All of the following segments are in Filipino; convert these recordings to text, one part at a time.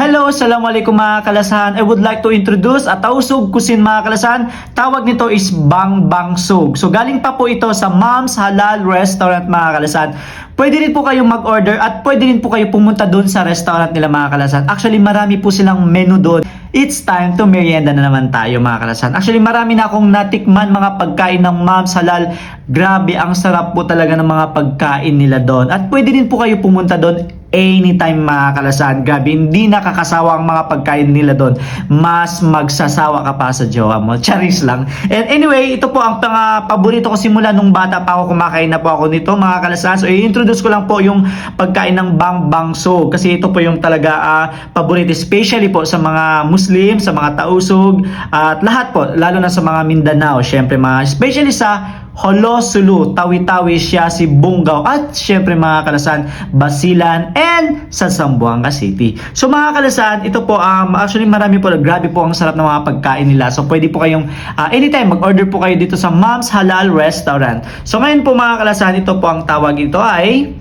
Hello, assalamualaikum mga kalasahan. I would like to introduce a tausug cuisine mga kalasahan. Tawag nito is Bang Bang Sug. So galing pa po ito sa Mom's Halal Restaurant mga kalasahan. Pwede rin po kayong mag-order at pwede rin po kayo pumunta doon sa restaurant nila mga kalasahan. Actually marami po silang menu doon. It's time to merienda na naman tayo mga kalasahan. Actually marami na akong natikman mga pagkain ng Mom's Halal. Grabe, ang sarap po talaga ng mga pagkain nila doon. At pwede rin po kayo pumunta doon anytime mga kalasahan. Grabe, hindi nakakasawa ang mga pagkain nila doon. Mas magsasawa ka pa sa jowa mo. Charis lang. And anyway, ito po ang paborito ko simula nung bata pa ako, kumakain na po ako nito mga kalasahan. So i-introduce ko lang po yung pagkain ng Bang Bang Sug. Kasi ito po yung talaga paborito, especially po sa mga Muslim, sa mga tausog, at lahat po, lalo na sa mga Mindanao. Syempre mga, especially sa Holo, Sulu, Tawi-Tawi, Siasi, Bungaw, at syempre mga kalasahan, Basilan, and sa Zamboanga City. So mga kalasahan, ito po, actually marami po, grabe po ang sarap ng mga pagkain nila. So pwede po kayong, anytime, mag-order po kayo dito sa Mom's Halal Restaurant. So ngayon po mga kalasahan, ito po ang tawag ito ay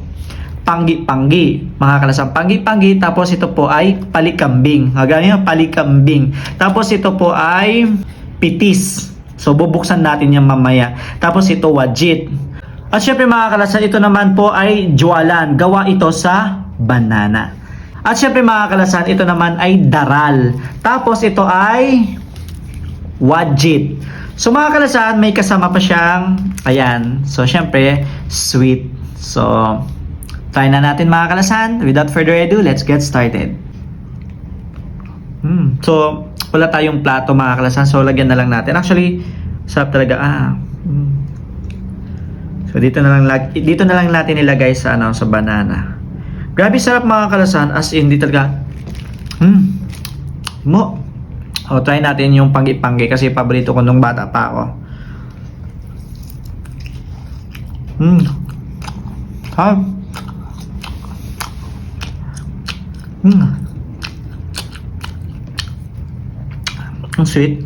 panggi-panggi. Mga kalasahan, panggi-panggi, tapos ito po ay palikambing. Ganyan, palikambing. Tapos ito po ay pitis. So bubuksan natin yan mamaya. Tapos ito wajit. At syempre mga kalasan, ito naman po ay jualan. Gawa ito sa banana. At syempre mga kalasan, ito naman ay daral. Tapos ito ay wajit. So mga kalasan, may kasama pa siyang ayan. So syempre sweet. So try na natin mga kalasan. Without further ado, let's get started. So wala tayong plato mga kalasan, so lagyan na lang natin. Actually, sarap talaga. So dito na lang natin ilagay sa sa banana. Grabe sarap mga kalasan, as in di talaga. Try natin yung panggi-panggi kasi paborito ko nung bata pa ako. Ang sweet.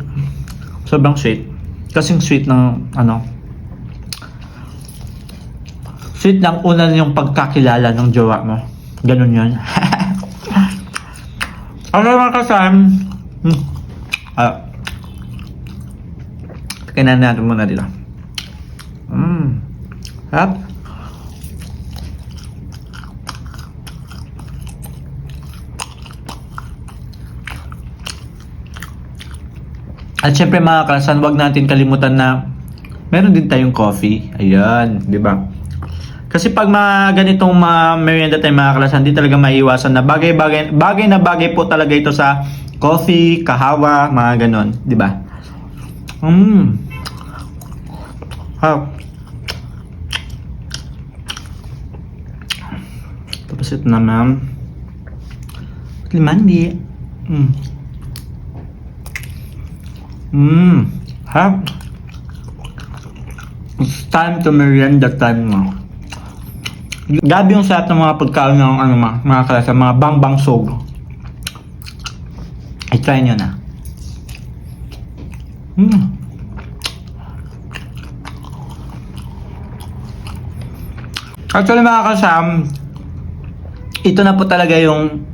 Sobrang sweet. Kasing sweet ng sweet ng una yung pagkakilala ng jowa mo. Ganun yun. Okay mga kasam. Kainan natin muna dito. Harap. At syempre mga kalasan, wag natin kalimutan na meron din tayong coffee. Ayan, di ba? Kasi pag mga ganitong merienda tayo mga kalasan, di talaga maiiwasan na bagay na bagay po talaga ito sa coffee, kahawa, mga ganon, di ba? Tapos ito naman limandi. It's time to merienda time mo. Gabi yung sarap ng mga pagkain ng mga kalasa, mga Bang Bang Sug. I-try nyo na. Actually mga kasam, ito na po talaga yung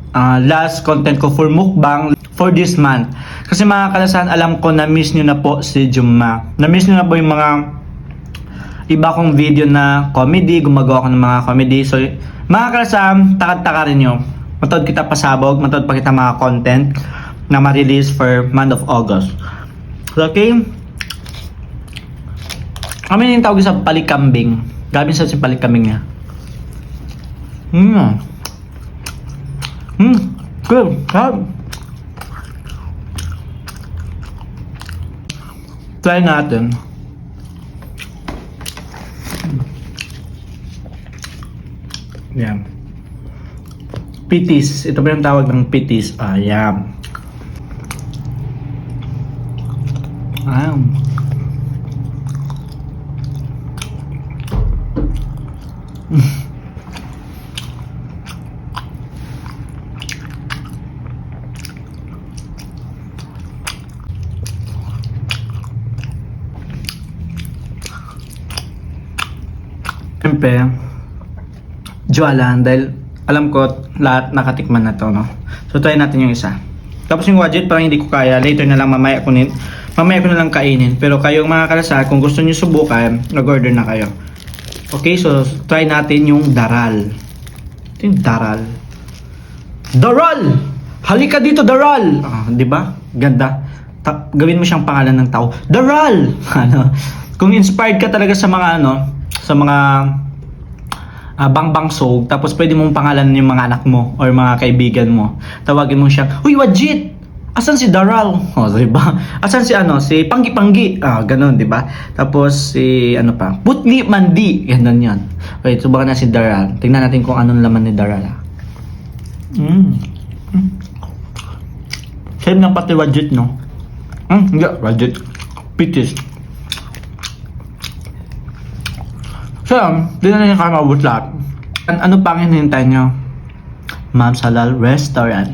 last content ko for mukbang for this month. Kasi mga kalasan, alam ko na miss nyo na po si Juma. Na-miss nyo na po yung mga iba kong video na comedy, gumagawa ko ng mga comedy. So, mga kalasan, takad-taka rin nyo. Matod kita pasabog, matod pa kita mga content na ma-release for month of August. Okay? Kami yung tawag sa palikambing. Gabi sa si palikambing niya. Good. Try natin. Yan. Pitis. Ito ba yung tawag ng pitis? Ayan. Siyempre, jualan dahil alam ko lahat nakatikman na to, no? So So, try natin yung isa. Tapos yung Wadjet, parang hindi ko kaya. Later na lang, mamaya ko na lang kainin. Pero kayong mga kalasan, kung gusto nyo subukan, nag-order na kayo. Okay, so try natin yung daral. Ito yung daral. Daral! Halika dito, daral! Di ba? Ganda. Gawin mo siyang pangalan ng tao. Daral! Ano? Kung inspired ka talaga sa mga sa mga bangbangsog, tapos pwede mong pangalan yung mga anak mo or mga kaibigan mo. Tawagin mo siya, "Uy, Wadjet! Asan si Daral?" Diba? Asan si si Panggi-Panggi? Ganun, diba? Tapos si Putli Mandi. Ganun yan. Wait, subukan na si Daral. Tingnan natin kung anong laman ni Daral. Same ng pati Wadjet, no? Hindi, Wadjet. Pitis. So, di na rin kayo maubos lahat. Ano pang hinihintay nyo? Mom's Halal Restaurant.